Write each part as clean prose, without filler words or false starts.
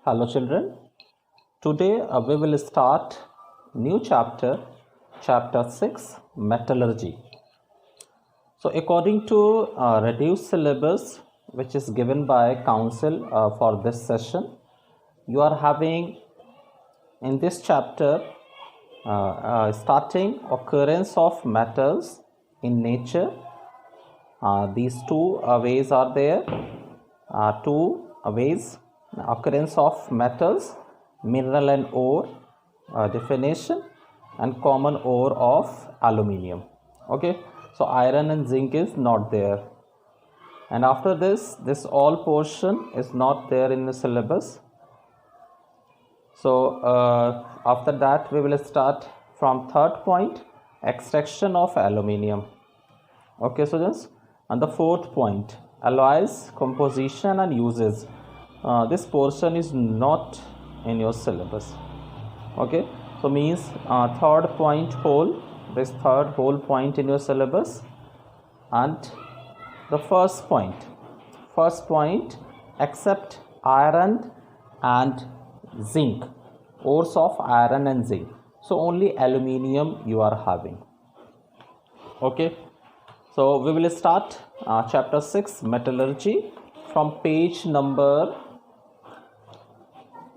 Hello children. Today we will start new chapter 6, Metallurgy. So according to reduced syllabus which is given by council for this session, you are having in this chapter starting occurrence of metals in nature. These two ways are there. Two ways: occurrence of metals, mineral and ore definition, and common ore of aluminium. Okay, so iron and zinc is not there, and after this all portion is not there in the syllabus. So after that we will start from third point, extraction of aluminium. Okay students, and the fourth point, alloys, composition and uses. This portion is not in your syllabus. Okay, so means third point whole, this third whole point in your syllabus, and the first point except iron and zinc, ores of iron and zinc, so only aluminium you are having. Okay, so we will start chapter 6, metallurgy, from page number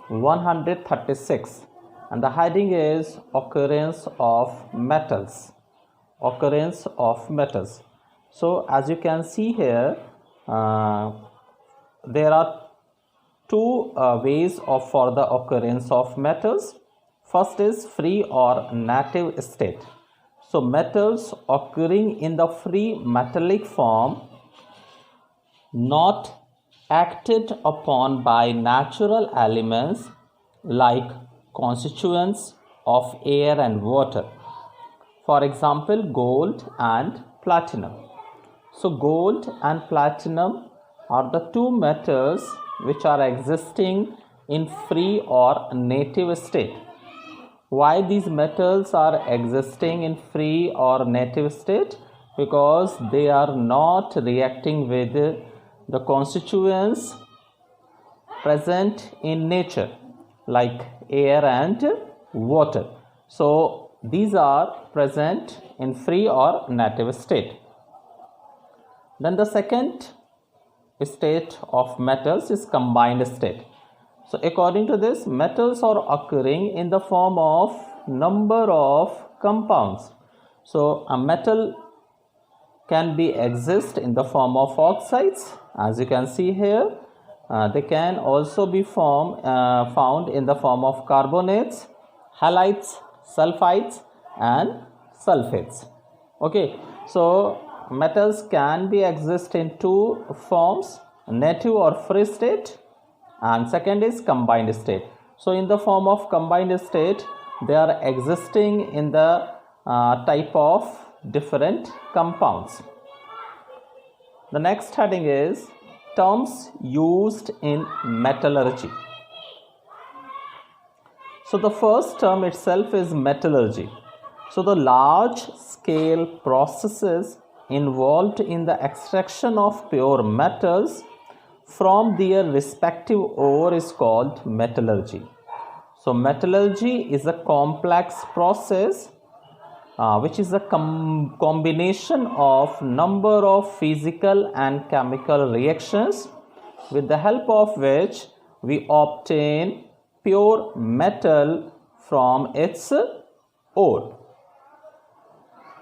136, and the heading is occurrence of metals. So as you can see here, there are two ways for the occurrence of metals. First is free or native state. So metals occurring in the free metallic form, not acted upon by natural elements like constituents of air and water. For example, gold and platinum. So gold and platinum are the two metals which are existing in free or native state. Why these metals are existing in free or native state? Because they are not reacting with the constituents present in nature like air and water. So these are present in free or native state. Then the second state of metals is combined state. So according to this, metals are occurring in the form of number of compounds. So a metal can be exist in the form of oxides, as you can see here. They can also be found in the form of carbonates, halides, sulfides and sulfates. Okay, so metals can be exist in two forms, native or free state, and second is combined state. So in the form of combined state, they are existing in the type of different compounds. The next heading is terms used in metallurgy. So the first term itself is metallurgy. So the large scale processes involved in the extraction of pure metals from their respective ore is called metallurgy. So metallurgy is a complex process which is a combination of number of physical and chemical reactions, with the help of which we obtain pure metal from its ore.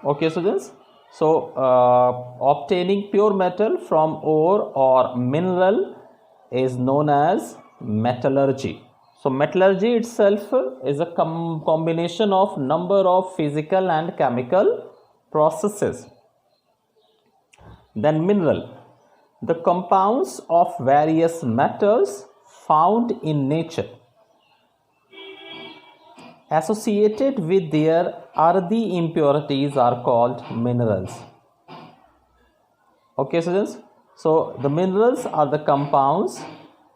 Okay students, so obtaining pure metal from ore or mineral is known as metallurgy. So metallurgy itself is a combination of number of physical and chemical processes. Then mineral, the compounds of various metals found in nature associated with their earthy impurities are called minerals. Okay students, so the minerals are the compounds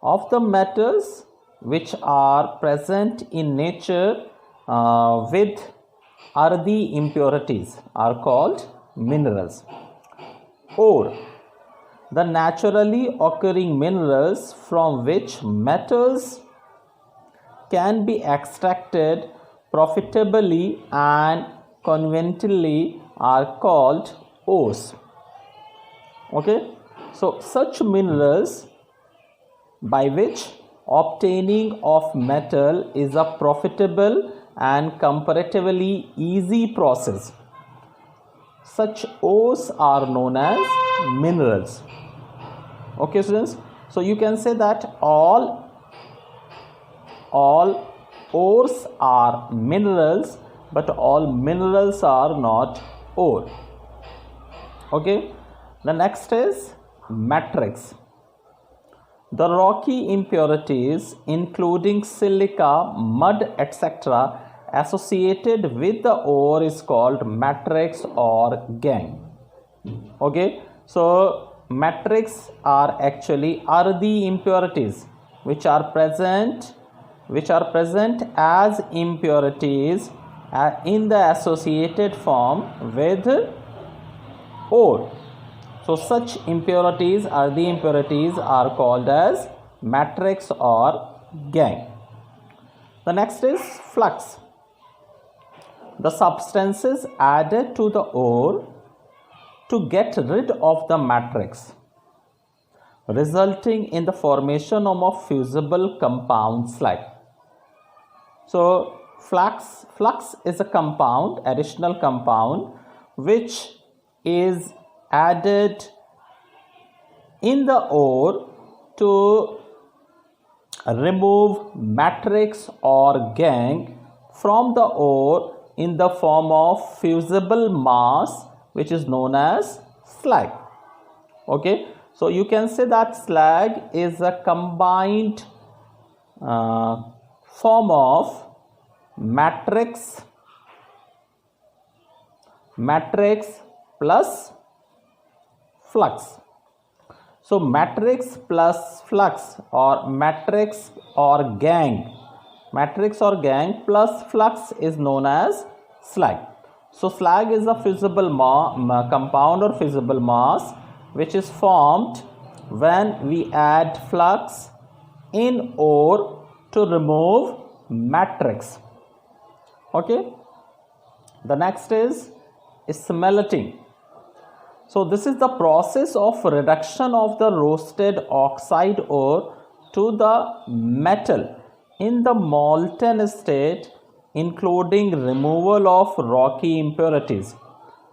of the metals which are present in nature with earthy impurities are called minerals. Ore, the naturally occurring minerals from which metals can be extracted profitably and conveniently are called ores. Okay, so such minerals by which obtaining of metal is a profitable and comparatively easy process. Such ores are known as minerals. Okay, students, so you can say that all ores are minerals, but all minerals are not ore. Okay, the next is matrix. The rocky impurities, including silica, mud, etc., associated with the ore is called matrix or gangue. Okay, so matrix are actually earthy impurities which are present as impurities in the associated form with ore. So such impurities, earthy impurities, are called as matrix or gangue. The next is flux. The substances added to the ore to get rid of the matrix, resulting in the formation of a fusible compound slag. So flux is a compound, additional compound, which is added in the ore to remove matrix or gangue from the ore in the form of fusible mass, which is known as slag. Okay, so you can say that slag is a combined form of matrix plus flux. So matrix plus flux, or matrix or gangue plus flux is known as slag. So slag is a fusible compound or fusible mass which is formed when we add flux in ore to remove matrix. Okay, the next is smelting. So this is the process of reduction of the roasted oxide ore to the metal in the molten state, including removal of rocky impurities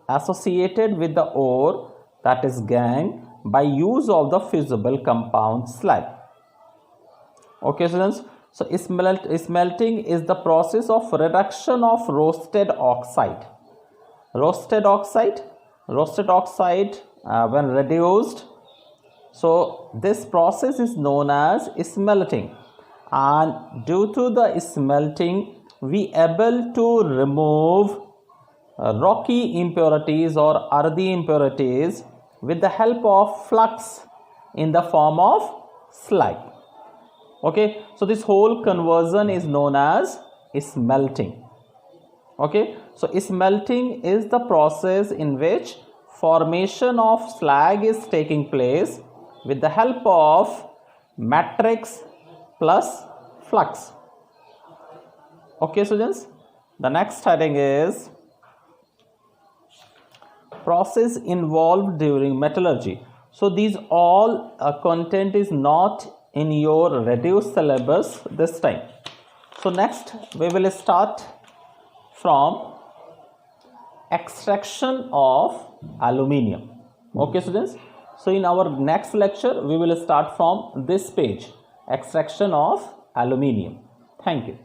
associated with the ore, that is gangue, by use of the fusible compound slag. Okay, students, so smelting is the process of reduction of roasted oxide. Roasted oxide when reduced, so this process is known as smelting, and due to the smelting we able to remove rocky impurities or earthy impurities with the help of flux in the form of slag. Okay, so this whole conversion is known as smelting. Okay, so smelting is the process in which formation of slag is taking place with the help of matrix plus flux. Okay, students, the next heading is process involved during metallurgy. So these all content is not in your reduced syllabus this time. So next we will start from extraction of aluminium. Okay, students, so in our next lecture we will start from this page, extraction of aluminium. Thank you.